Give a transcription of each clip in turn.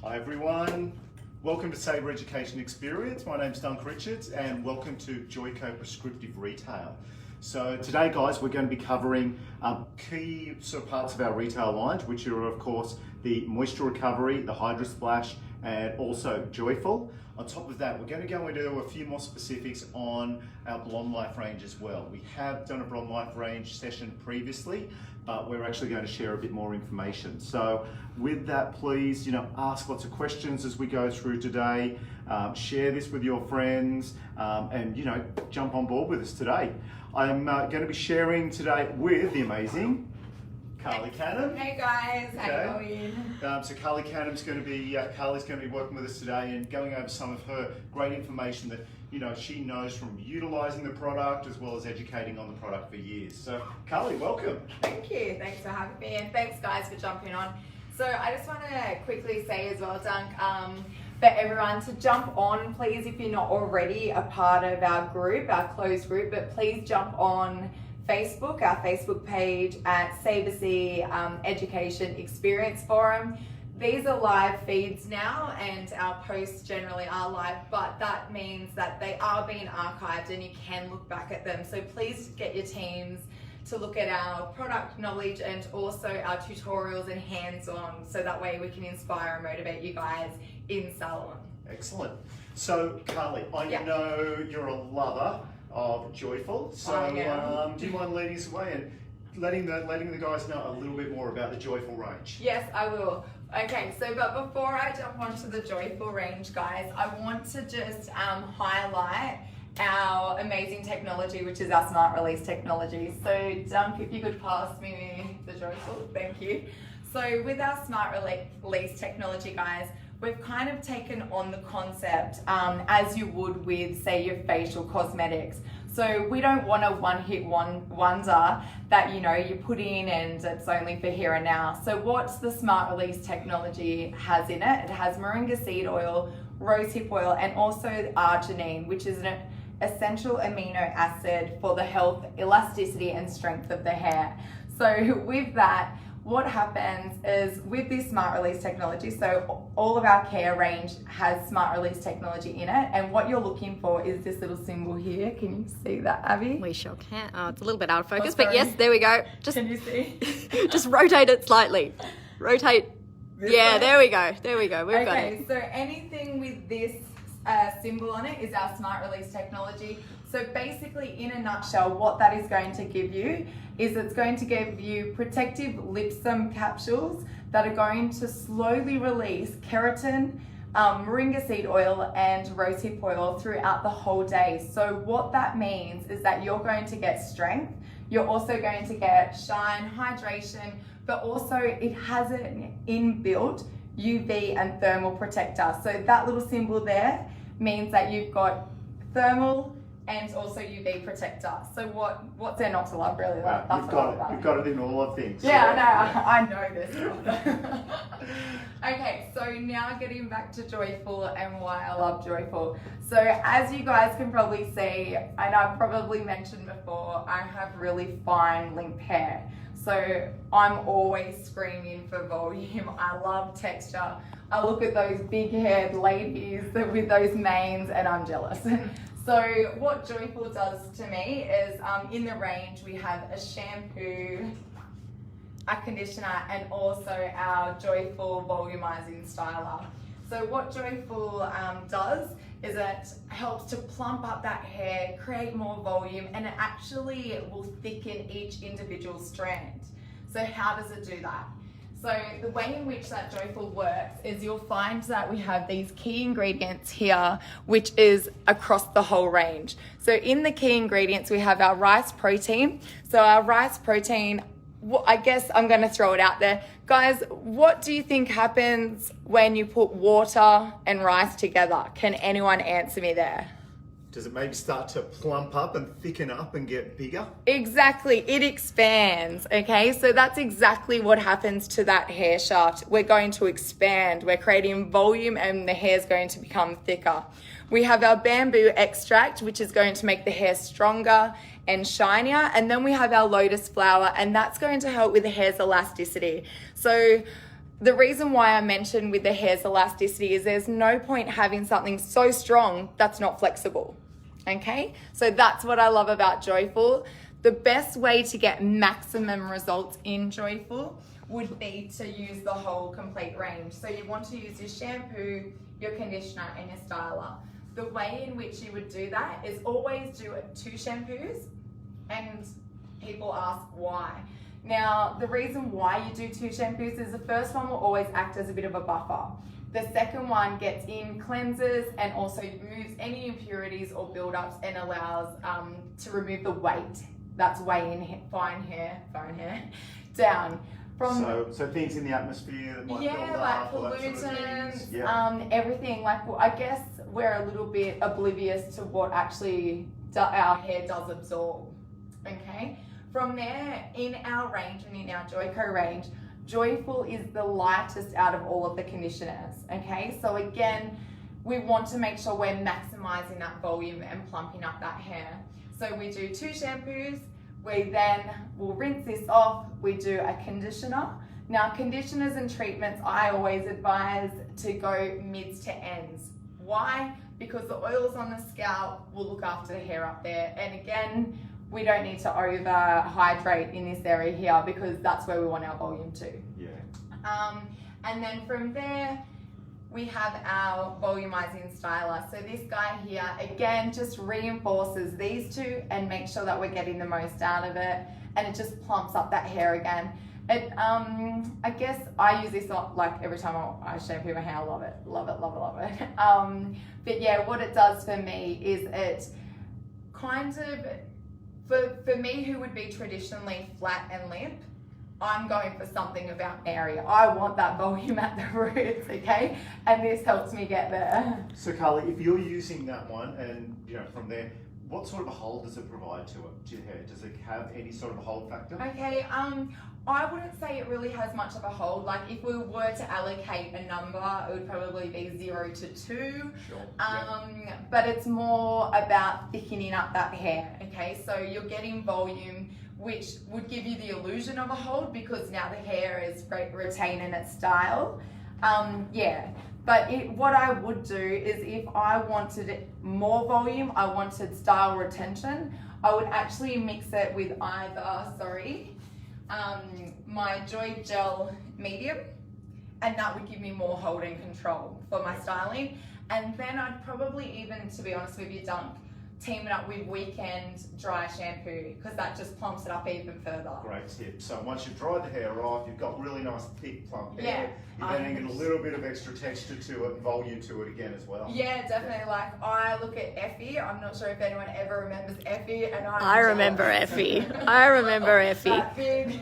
Hi everyone, welcome to Sabre Education Experience. My name's Duncan Richards and welcome to Joico Prescriptive Retail. So today guys, we're going to be covering key sort of parts of our retail lines, which are of course the moisture recovery, the Hydra Splash and also Joyful. On top of that, we're going to go into a few more specifics on our Blonde Life range as well. We have done a Blonde Life range session previously, but we're actually going to share a bit more information. So with that, please, ask lots of questions as we go through today. Share this with your friends and, jump on board with us today. I'm going to be sharing today with the amazing Carly Canham. Hey guys, how are you going? So Carly Canham's going to be, Carly's going to be working with us today and going over some of her great information that she knows from utilising the product as well as educating on the product for years. So Carly, welcome. Thank you, thanks for having me and thanks guys for jumping on. So I just want to quickly say as well, Dunk, for everyone to jump on, please, if you're not already a part of our group, our closed group, but please jump on Facebook, our Facebook page at SabreC Education Experience Forum. These are live feeds now and our posts generally are live, but that means that they are being archived and you can look back at them. So please get your teams to look at our product knowledge and also our tutorials and hands-on, so that way we can inspire and motivate you guys in salon. Excellent. So Carly, I know you're a lover of Joyful, so do you mind leading us away and letting the guys know a little bit more about the Joyful range? Yes, I will. Okay, so but before I jump onto the Joyful range, guys, I want to just highlight our amazing technology, which is our smart release technology. So Dunk, if you could pass me the Joyful, thank you. So with our smart release technology, guys, we've kind of taken on the concept as you would with, say, your facial cosmetics. So we don't want a one-hit wonder that you put in and it's only for here and now. So what the smart release technology has in it, it has moringa seed oil, rosehip oil, and also arginine, which is an essential amino acid for the health, elasticity, and strength of the hair. So with that, what happens is with this smart release technology, so all of our care range has smart release technology in it, and what you're looking for is this little symbol here. Can you see that, Abby? We sure can. Oh, it's a little bit out of focus, but yes, there we go. Just, can you see? Just rotate it slightly. Rotate. This yeah, way? there we go. There we go. We've got it. Okay, so anything with this symbol on it is our smart release technology. So basically, in a nutshell, what that is going to give you is it's going to give you protective lipsome capsules that are going to slowly release keratin, moringa seed oil and rosehip oil throughout the whole day. So what that means is that you're going to get strength, you're also going to get shine, hydration, but also it has an inbuilt UV and thermal protector. So that little symbol there means that you've got thermal and also UV protector. So what's there not to love, really? Wow, That's you've got it in all of things. Yeah, I know this. Okay, so now getting back to Joyful and why I love Joyful. So as you guys can probably see, and I've probably mentioned before, I have really fine limp hair. So I'm always screaming for volume. I love texture. I look at those big haired ladies with those manes and I'm jealous. So what Joyful does to me is in the range we have a shampoo, a conditioner, and also our Joyful Volumizing Styler. So what Joyful does is it helps to plump up that hair, create more volume, and it actually will thicken each individual strand. So how does it do that? So the way in which that Joyful works is you'll find that we have these key ingredients here, which is across the whole range. So in the key ingredients, we have our rice protein. So our rice protein, I guess I'm going to throw it out there. Guys, what do you think happens when you put water and rice together? Can anyone answer me there? Does it maybe start to plump up and thicken up and get bigger? Exactly, it expands, okay? So that's exactly what happens to that hair shaft. We're going to expand, we're creating volume and the hair is going to become thicker. We have our bamboo extract, which is going to make the hair stronger and shinier. And then we have our lotus flower, and that's going to help with the hair's elasticity. So the reason why I mentioned with the hair's elasticity is there's no point having something so strong that's not flexible. Okay, so that's what I love about Joyful. The best way to get maximum results in Joyful would be to use the whole complete range. So you want to use your shampoo, your conditioner, and your styler. The way in which you would do that is always do 2 shampoos, and people ask why. Now, the reason why you do 2 shampoos is the first one will always act as a bit of a buffer. The second one gets in, cleanses, and also removes any impurities or buildups and allows to remove the weight that's weighing fine hair down. So things in the atmosphere that might build like up, or that sort of things. pollutants, everything. Like, well, I guess we're a little bit oblivious to what actually our hair does absorb. Okay. From there, in our range and in our Joico range, Joyful is the lightest out of all of the conditioners. Okay. So again, we want to make sure we're maximizing that volume and plumping up that hair. So we do 2 shampoos. We then will rinse this off. We do a conditioner. Now, conditioners and treatments, I always advise to go mids to ends. Why? Because the oils on the scalp will look after the hair up there. And again, we don't need to over hydrate in this area here because that's where we want our volume to. Yeah. And then from there, we have our Volumizing Styler. So this guy here, again, just reinforces these 2 and makes sure that we're getting the most out of it. And it just plumps up that hair again. It, I guess I use this like every time I shampoo my hair. I love it, love it, love it, love it. But yeah, what it does for me is it kind of, for me who would be traditionally flat and limp, I'm going for something about area. I want that volume at the roots, okay? And this helps me get there. So Carly, if you're using that one and from there, what sort of a hold does it provide to your hair? Does it have any sort of a hold factor? Okay, I wouldn't say it really has much of a hold. Like if we were to allocate a number, it would probably be 0 to 2. Sure. But it's more about thickening up that hair, okay? So you're getting volume, which would give you the illusion of a hold because now the hair is retaining its style. But what I would do is if I wanted more volume, I wanted style retention, I would actually mix it with either, my Joy Gel Medium, and that would give me more hold and control for my styling. And then I'd probably even, to be honest with you, Dunk, team it up with Weekend Dry Shampoo because that just plumps it up even further. Great tip. So once you've dried the hair off, you've got really nice thick plump hair. You then get a little bit of extra texture to it and volume to it again as well. Yeah, definitely. Like I look at Effie. I'm not sure if anyone ever remembers Effie, and I remember Effie. I remember Effie. That big.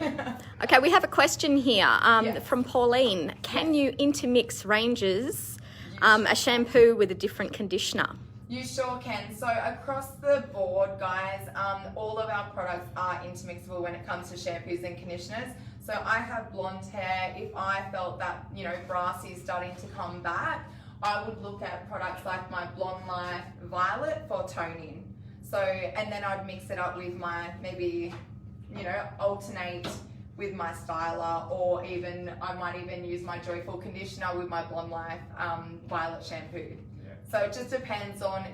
Okay, we have a question here Yes. from Pauline. Can you intermix ranges, a shampoo with a different conditioner? You sure can. So across the board, guys, all of our products are intermixable when it comes to shampoos and conditioners. So I have blonde hair. If I felt that, brassy is starting to come back, I would look at products like my Blonde Life Violet for toning. So, and then I'd mix it up with my, maybe, alternate with my styler, or even, I might even use my Joyful conditioner with my Blonde Life Violet shampoo. So it just depends on,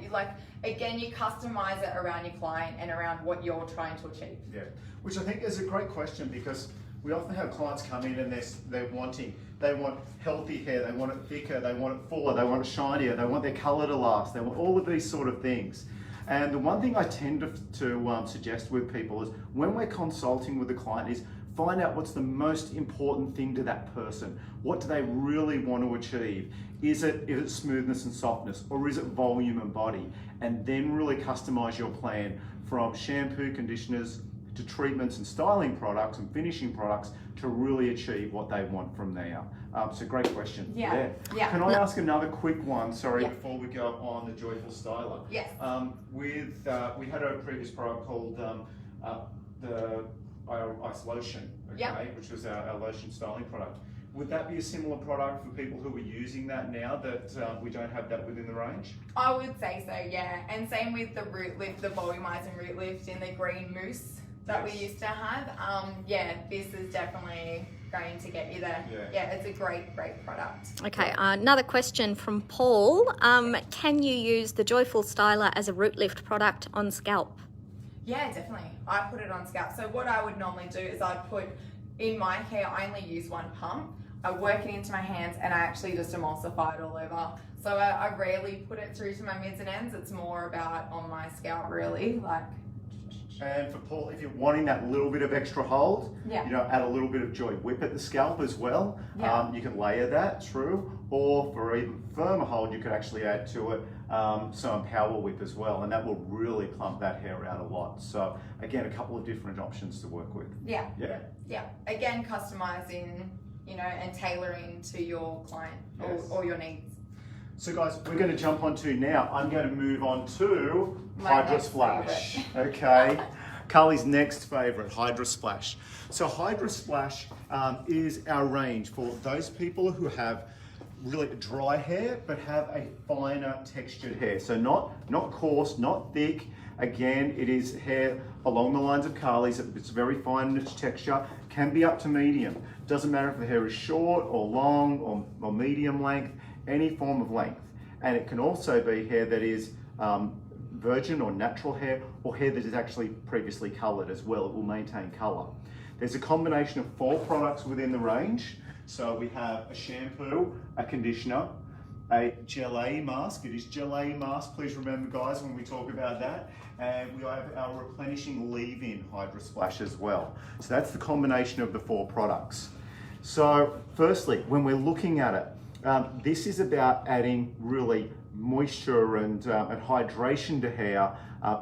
again, you customize it around your client and around what you're trying to achieve. Yeah, which I think is a great question because we often have clients come in and they want healthy hair, they want it thicker, they want it fuller, they want it shinier, they want their color to last, they want all of these sort of things. And the one thing I tend to suggest with people is when we're consulting with the client is find out what's the most important thing to that person. What do they really want to achieve? Is it smoothness and softness, or is it volume and body? And then really customize your plan from shampoo, conditioners, to treatments and styling products and finishing products to really achieve what they want from there. So great question. Yeah. Can I ask another quick one, before we go on the Joyful Styler? Yes. We had a previous product called the Isolation, which was our lotion styling product. Would that be a similar product for people who are using that now that we don't have that within the range? I would say so, yeah. And same with the root lift, the volumizing root lift in the green mousse that we used to have. This is definitely going to get you there. Yeah, it's a great product. Okay, another question from Paul. Can you use the Joyful Styler as a root lift product on scalp? Yeah, definitely. I put it on scalp. So what I would normally do is I'd put in my hair, I only use one pump. I work it into my hands and I actually just emulsify it all over. So I rarely put it through to my mids and ends. It's more about on my scalp really, like. And for Paul, if you're wanting that little bit of extra hold, yeah. you know, add a little bit of Joy Whip at the scalp as well. Yeah. You can layer that through, or for even firmer hold, you could actually add to it some Power Whip as well, and that will really plump that hair out a lot. So again, a couple of different options to work with. Yeah. Again, customizing, you know, and tailoring to your client or your needs. So guys, we're going to jump on to now. I'm going to move on to Hydrous Flash. Okay. Carly's next favorite, Hydra Splash. So Hydra Splash is our range for those people who have really dry hair but have a finer textured hair. So not coarse, not thick. Again, it is hair along the lines of Carly's. It's very fine in its texture. Can be up to medium. Doesn't matter if the hair is short or long or medium length, any form of length. And it can also be hair that is virgin or natural hair, or hair that is actually previously coloured as well. It will maintain colour. There's a combination of 4 products within the range. So we have a shampoo, a conditioner, a gelée mask. It is gelée mask, please remember guys when we talk about that. And we have our replenishing leave-in Hydra Splash as well. So that's the combination of the 4 products. So firstly, when we're looking at it, this is about adding really moisture and hydration to hair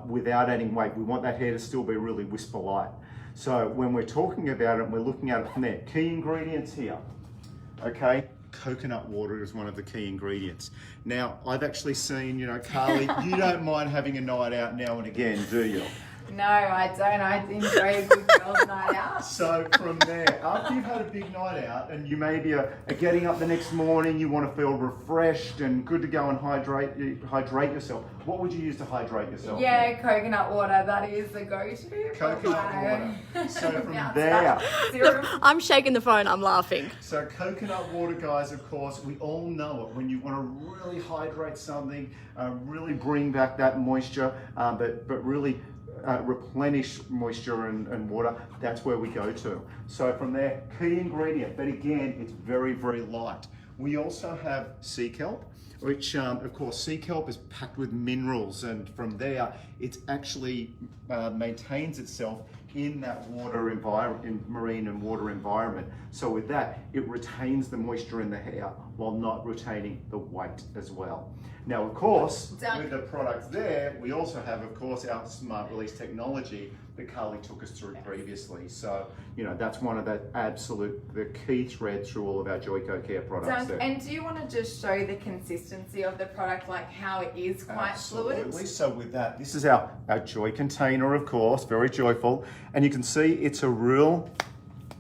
without adding weight. We want that hair to still be really whisper light. So when we're talking about it, we're looking at it from there. Key ingredients here, okay? Coconut water is one of the key ingredients. Now, I've actually seen, you know, Carly, you don't mind having a night out now and again, do you? No, I don't. I enjoy a good girls' night out. So from there, after you've had a big night out and you maybe are getting up the next morning, you want to feel refreshed and good to go and hydrate yourself. What would you use to hydrate yourself? Yeah, coconut water. That is the go-to. Coconut water. So from there, I'm shaking the phone. I'm laughing. So coconut water, guys, of course, we all know it. When you want to really hydrate something, really bring back that moisture, but really replenish moisture and water, that's where we go to. So from there, key ingredient, but again, it's very, very light. We also have sea kelp, which of course sea kelp is packed with minerals, and from there, it actually maintains itself in that water environment, in marine and water environment. So with that, it retains the moisture in the hair while not retaining the weight as well. Now, of course, with the products there, we also have, of course, our smart release technology that Carly took us through previously. So, you know, that's one of the key threads through all of our Joico care products there. And do you want to just show the consistency of the product, like how it is quite fluid? So with that, this is our Joy container, of course, very joyful. And you can see it's a real,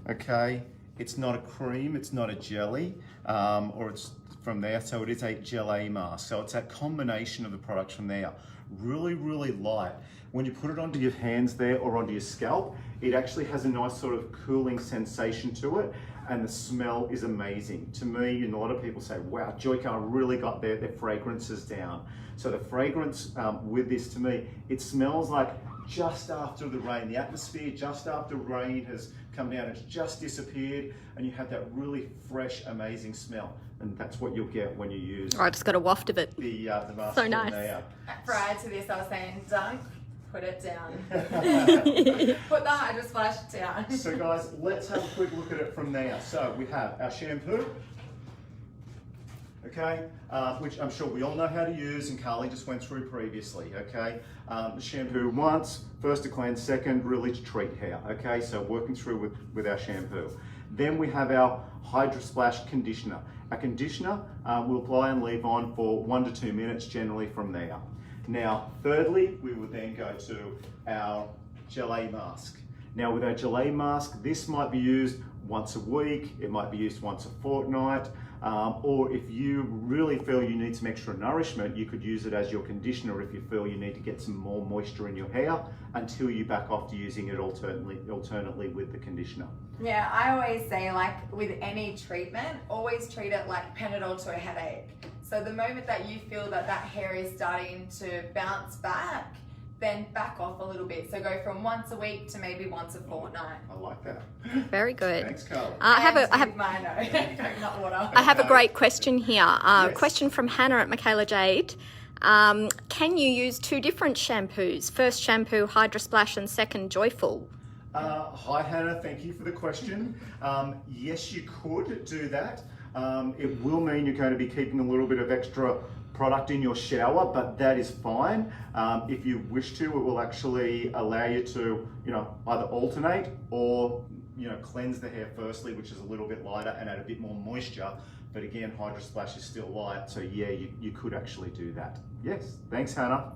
okay, it's not a cream, it's not a jelly, or it's from there, so it is a gelée mask. So it's that combination of the products from there. Really, really light. When you put it onto your hands there or onto your scalp, it actually has a nice sort of cooling sensation to it, and the smell is amazing. To me, and a lot of people say, wow, Joico really got their fragrances down. So the fragrance with this, to me, it smells like just after the rain, the atmosphere just after rain has come down, it's just disappeared, and you have that really fresh, amazing smell. And that's what you'll get when you use I just got a waft of it. the mask. So nice. Prior to this, I was saying, Dunk, put it down. Put the Hydra Splash down. So guys, let's have a quick look at it from there. So we have our shampoo, okay, which I'm sure we all know how to use, and Carly just went through previously, okay. The shampoo once, first to cleanse, second really to treat hair, okay, so working through with our shampoo. Then we have our Hydra Splash conditioner. Our conditioner we'll apply and leave on for 1 to 2 minutes generally from there. Now, thirdly, we will then go to our gelée mask. Now with our gelée mask, this might be used once a week, it might be used once a fortnight, Or if you really feel you need some extra nourishment, you could use it as your conditioner if you feel you need to get some more moisture in your hair until you back off to using it alternately with the conditioner. Yeah, I always say, like with any treatment, always treat it like Panadol to a headache. So the moment that you feel that hair is starting to bounce back, then back off a little bit. So go from once a week to maybe once a fortnight. I like that. Very good. Thanks, Carl. I have a coconut water. I have a great question here. Yes. Question from Hannah at Michaela Jade. Can you use two different shampoos? First shampoo, Hydra Splash, and second, Joyful. Hi Hannah, thank you for the question. Yes, you could do that. It will mean you're going to be keeping a little bit of extra product in your shower, but that is fine. If you wish to, it will actually allow you to, either alternate or, cleanse the hair firstly, which is a little bit lighter and add a bit more moisture. But again, Hydra Splash is still light, so yeah, you could actually do that. Yes, thanks Hannah.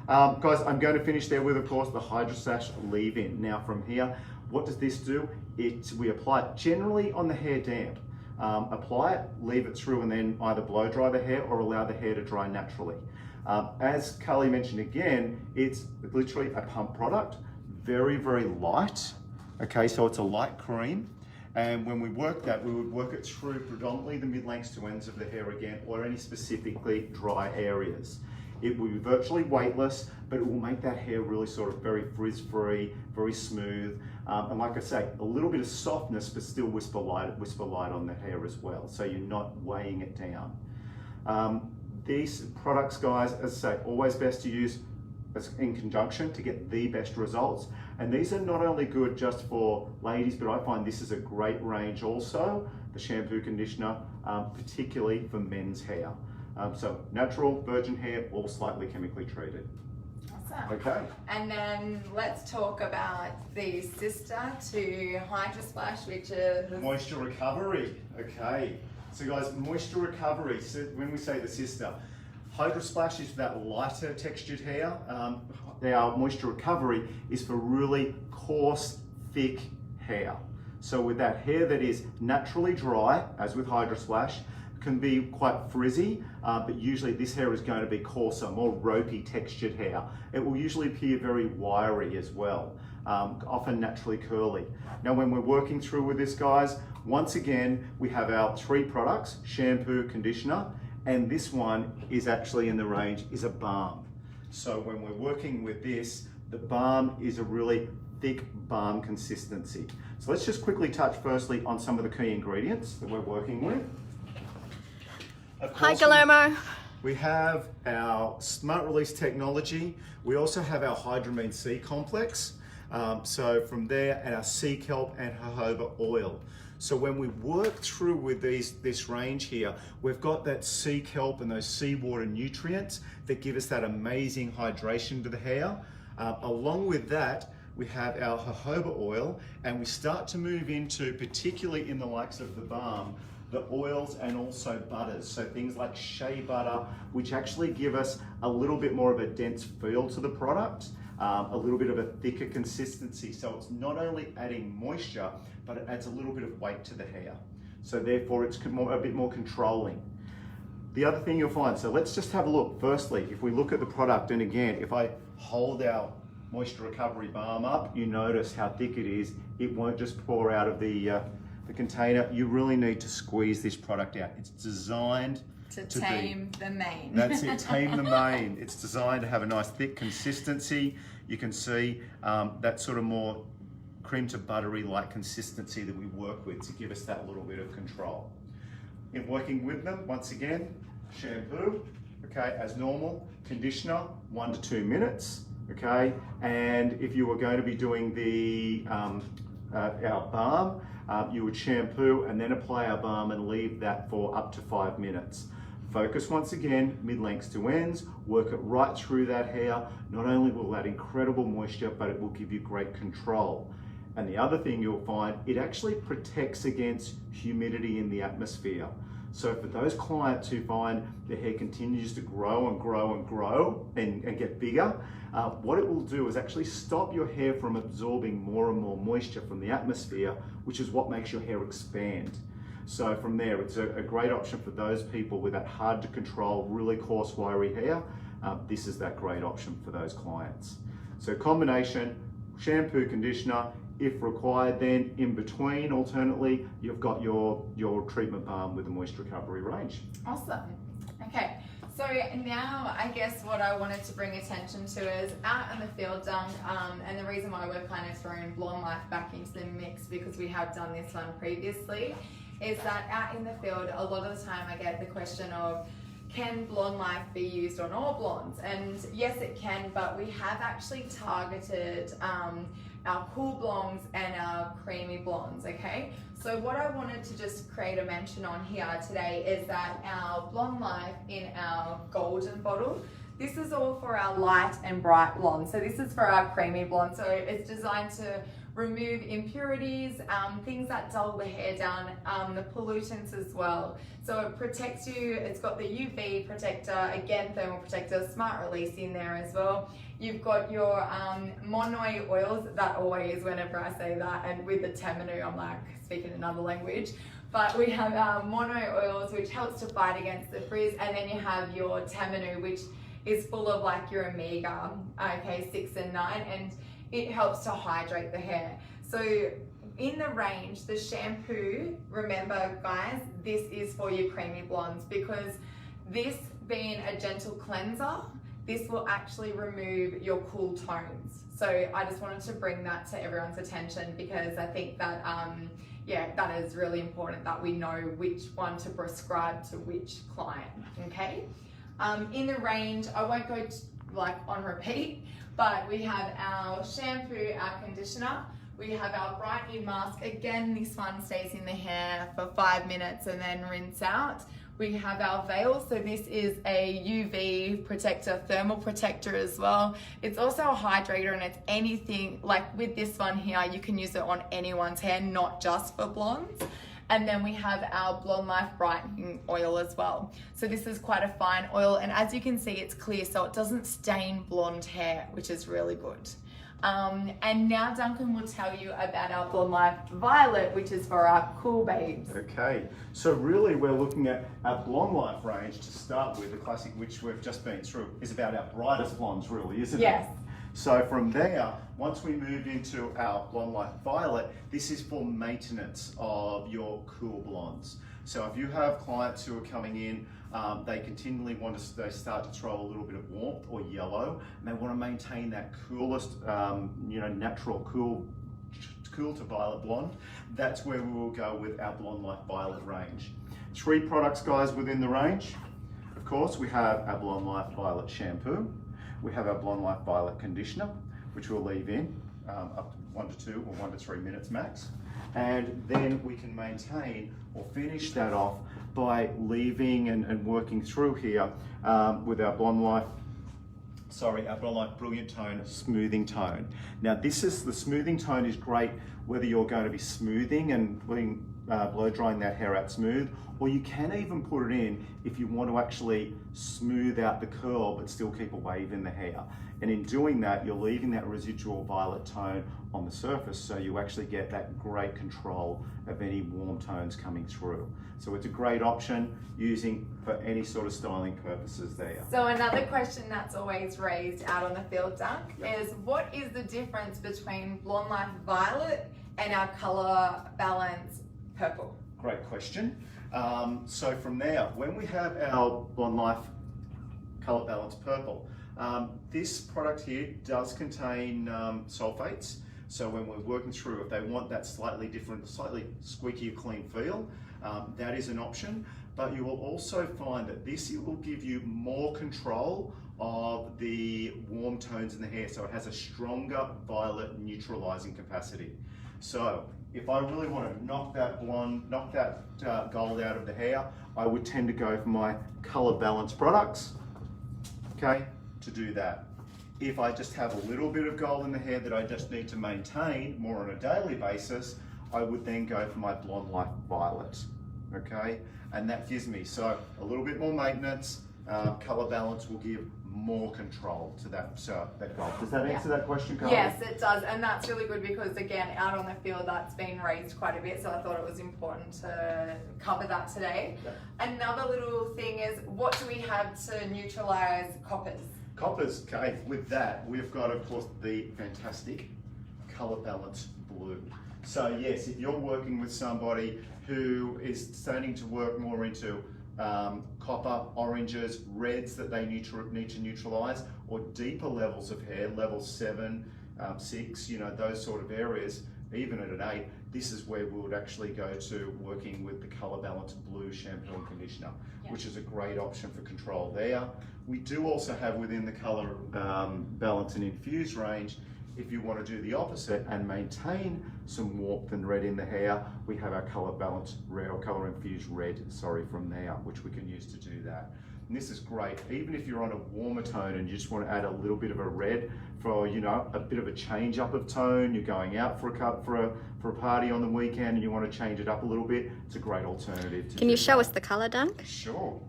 Guys, I'm going to finish there with, of course, the Hydra Splash leave-in. Now from here, what does this do? We apply it generally on the hair damp. Apply it, leave it through, and then either blow dry the hair or allow the hair to dry naturally. As Carly mentioned again, it's literally a pump product, very, very light. Okay, so it's a light cream. And when we work that, we would work it through predominantly the mid-lengths to ends of the hair again, or any specifically dry areas. It will be virtually weightless, but it will make that hair really sort of very frizz-free, very smooth. And like I say, a little bit of softness, but still whisper light on the hair as well. So you're not weighing it down. These products, guys, as I say, always best to use in conjunction to get the best results. And these are not only good just for ladies, but I find this is a great range also, the shampoo conditioner, particularly for men's hair. So natural, virgin hair, all slightly chemically treated. Awesome. Okay. And then let's talk about the sister to Hydra Splash, which is Moisture recovery. Okay. So guys, moisture recovery, so when we say the sister, Hydra Splash is for that lighter textured hair. Our moisture recovery is for really coarse, thick hair. So with that hair that is naturally dry, as with Hydra Splash, can be quite frizzy, but usually this hair is going to be coarser, more ropey textured hair. It will usually appear very wiry as well, often naturally curly. Now when we're working through with this, guys, once again, we have our three products, shampoo, conditioner, and this one is actually in the range, is a balm. So when we're working with this, the balm is a really thick balm consistency. So let's just quickly touch firstly on some of the key ingredients that we're working with. Hi, Guillermo. We have our smart release technology. We also have our Hydramine C complex. So from there, and our sea kelp and jojoba oil. So when we work through with this range here, we've got that sea kelp and those seawater nutrients that give us that amazing hydration to the hair. Along with that, we have our jojoba oil, and we start to move into, particularly in the likes of the balm, the oils and also butters. So things like shea butter, which actually give us a little bit more of a dense feel to the product, a little bit of a thicker consistency. So it's not only adding moisture, but it adds a little bit of weight to the hair. So therefore it's a bit more controlling. The other thing you'll find, so let's just have a look. Firstly, if we look at the product, and again, if I hold our moisture recovery balm up, you notice how thick it is. It won't just pour out of the container. You really need to squeeze this product out. It's designed to tame the mane. That's it, tame the mane. It's designed to have a nice thick consistency. You can see that sort of more cream to buttery like consistency that we work with to give us that little bit of control. In working with them, once again, shampoo, okay, as normal, conditioner, 1 to 2 minutes, okay, and if you were going to be doing the our balm, you would shampoo and then apply our balm and leave that for up to 5 minutes. Focus once again, mid-lengths to ends, work it right through that hair. Not only will that incredible moisture, but it will give you great control. And the other thing you'll find, it actually protects against humidity in the atmosphere. So for those clients who find their hair continues to grow and grow and grow and get bigger, what it will do is actually stop your hair from absorbing more and more moisture from the atmosphere, which is what makes your hair expand. So from there, it's a great option for those people with that hard to control, really coarse, wiry hair. This is that great option for those clients. So combination, shampoo, conditioner, if required, then in between, alternately, you've got your treatment balm with the moisture recovery range. Awesome. Okay, so now I guess what I wanted to bring attention to is out in the field, Dunk, and the reason why we're kind of throwing Blonde Life back into the mix, because we have done this one previously, is that out in the field, a lot of the time I get the question of, can Blonde Life be used on all blondes? And yes, it can, but we have actually targeted our cool blondes and our creamy blondes, okay? So what I wanted to just create a mention on here today is that our Blonde Life in our golden bottle, this is all for our light and bright blondes. So this is for our creamy blonde. So it's designed to remove impurities, things that dull the hair down, the pollutants as well. So it protects you, it's got the UV protector, again thermal protector, smart release in there as well. You've got your mono oils, that always whenever I say that, and with the Temenu I'm like speaking another language. But we have our mono oils, which helps to fight against the frizz, and then you have your Temenu, which is full of like your omega, okay, 6 and 9, and it helps to hydrate the hair. So in the range, the shampoo, remember guys, this is for your creamy blondes, because this being a gentle cleanser, this will actually remove your cool tones. So I just wanted to bring that to everyone's attention, because I think that, yeah, that is really important that we know which one to prescribe to which client, okay? In the range, I won't go like on repeat, but we have our shampoo, our conditioner, we have our brightening mask. Again, this one stays in the hair for 5 minutes and then rinse out. We have our veil, so this is a UV protector, thermal protector as well. It's also a hydrator, and it's anything, like with this one here, you can use it on anyone's hair, not just for blondes. And then we have our Blonde Life brightening oil as well. So this is quite a fine oil, and as you can see, it's clear, so it doesn't stain blonde hair, which is really good. And now Duncan will tell you about our Blonde Life Violet, which is for our cool babes. Okay, so really we're looking at our Blonde Life range to start with. The classic, which we've just been through, is about our brightest blondes really, isn't it? Yes. So from there, once we moved into our Blonde Life Violet, this is for maintenance of your cool blondes. So if you have clients who are coming in, they continually want to, they start to throw a little bit of warmth or yellow, and they want to maintain that coolest, natural cool to violet blonde. That's where we will go with our Blonde Life Violet range. 3 products, guys, within the range. Of course, we have our Blonde Life Violet shampoo. We have our Blonde Life Violet conditioner, which we'll leave in up to 1 to 2 or 1 to 3 minutes max. And then we can maintain or finish that off by leaving and working through here with our Blonde Life Brilliant Tone Smoothing Tone. Now this is, the smoothing tone is great whether you're going to be smoothing and blow drying that hair out smooth, or you can even put it in if you want to actually smooth out the curl but still keep a wave in the hair. And in doing that, you're leaving that residual violet tone on the surface, so you actually get that great control of any warm tones coming through. So it's a great option using for any sort of styling purposes there. So another question that's always raised out on the field, Dunk, is what is the difference between Blonde Life Violet and our Color Balance Purple? Great question. So from there, when we have our Blonde Life Color Balance Purple, this product here does contain sulfates. So when we're working through, if they want that slightly different, slightly squeakier clean feel, that is an option. But you will also find that this will give you more control of the warm tones in the hair. So it has a stronger violet neutralizing capacity. So if I really want to knock that gold out of the hair, I would tend to go for my Color Balance products, okay, to do that. If I just have a little bit of gold in the hair that I just need to maintain more on a daily basis, I would then go for my Blonde Life Violet, okay? And that gives me, so a little bit more maintenance. Color Balance will give more control to that goal. Does that answer that question, Carly? Yes, it does, and that's really good because again, out on the field, that's been raised quite a bit, so I thought it was important to cover that today. Yeah. Another little thing is, what do we have to neutralize coppers? Coppers, okay, with that, we've got, of course, the fantastic Colour Balance Blue. So yes, if you're working with somebody who is starting to work more into copper, oranges, reds that they need to neutralize, or deeper levels of hair, level 7, 6, you know, those sort of areas, even at an 8, this is where we would actually go to working with the Colour Balance Blue shampoo and conditioner, which is a great option for control there. We do also have within the Colour Balance and Infuse range, if you want to do the opposite and maintain some warmth and red in the hair, we have our Colour Balance Red or Colour Infused Red, from there, which we can use to do that. And this is great, even if you're on a warmer tone and you just want to add a little bit of a red for, you know, a bit of a change up of tone, you're going out for a party on the weekend and you want to change it up a little bit, it's a great alternative. Can you show us the colour, Dunk? Sure.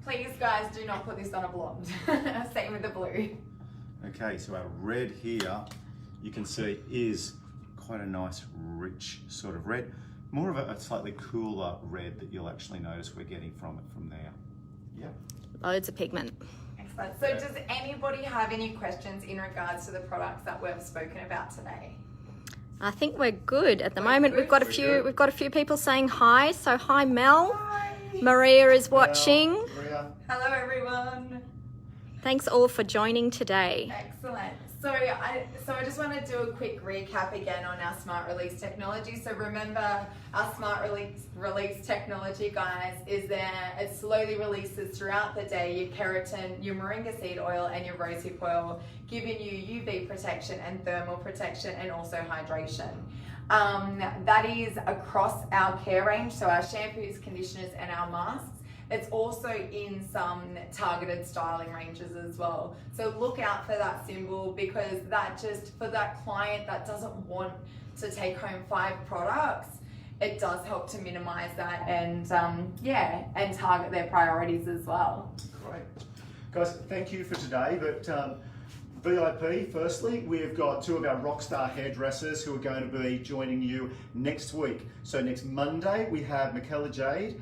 Please guys, do not put this on a blonde. Same with the blue. Okay, so our red here, you can see is quite a nice rich sort of red. More of a slightly cooler red that you'll actually notice we're getting from there. Yeah. Loads of pigment. Excellent. So does anybody have any questions in regards to the products that we've spoken about today? I think we're good at the moment. We've got a few people saying hi. So hi Mel. Hi. Maria is watching. Maria. Hello everyone. Thanks all for joining today. Excellent. So I just want to do a quick recap again on our smart release technology. So remember, our smart release technology, guys, is there. It slowly releases throughout the day your keratin, your moringa seed oil, and your rosehip oil, giving you UV protection and thermal protection, and also hydration. That is across our care range, so our shampoos, conditioners, and our masks. It's also in some targeted styling ranges as well. So look out for that symbol, because that just, for that client that doesn't want to take home 5 products, it does help to minimize that and and target their priorities as well. Great. Guys, thank you for today. But VIP, firstly, we've got 2 of our rockstar hairdressers who are going to be joining you next week. So next Monday, we have Michaela Jade.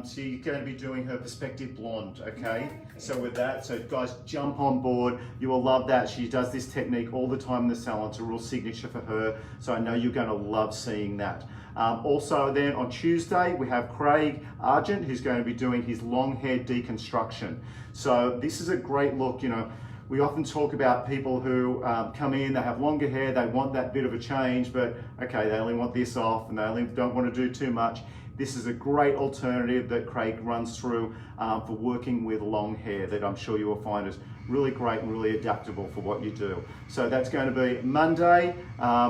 She's going to be doing her Perspective Blonde, okay? So with that, so guys, jump on board. You will love that. She does this technique all the time in the salon. It's a real signature for her. So I know you're going to love seeing that. Also then on Tuesday, we have Craig Argent, who's going to be doing his long hair deconstruction. So this is a great look, you know. We often talk about people who come in, they have longer hair, they want that bit of a change, but okay, they only want this off and they only don't want to do too much. This is a great alternative that Craig runs through for working with long hair that I'm sure you will find is really great and really adaptable for what you do. So that's going to be Monday.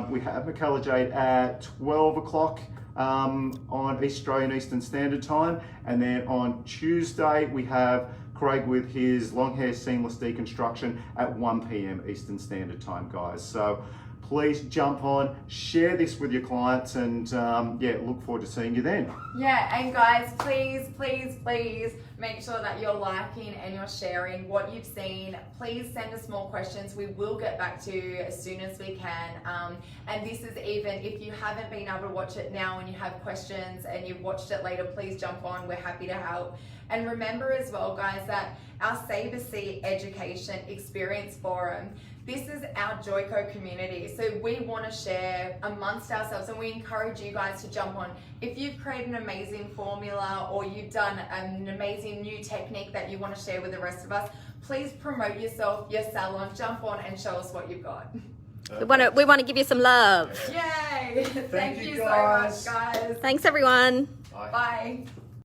We have Michaela Jade at 12 o'clock on Australian Eastern Standard Time. And then on Tuesday, we have Craig with his long hair seamless deconstruction at 1 p.m. Eastern Standard Time, guys. So please jump on, share this with your clients, and look forward to seeing you then. Yeah, and guys, please make sure that you're liking and you're sharing what you've seen. Please send us more questions. We will get back to you as soon as we can. And this is even if you haven't been able to watch it now and you have questions and you've watched it later, please jump on. We're happy to help. And remember as well, guys, that our Sabre C Education Experience Forum, this is our Joico community. So we want to share amongst ourselves, and we encourage you guys to jump on. If you've created an amazing formula or you've done an amazing new technique that you want to share with the rest of us, please promote yourself, your salon, jump on and show us what you've got. We want to give you some love. Yay! Thank you so guys. much, guys. Thanks everyone. Bye. Bye.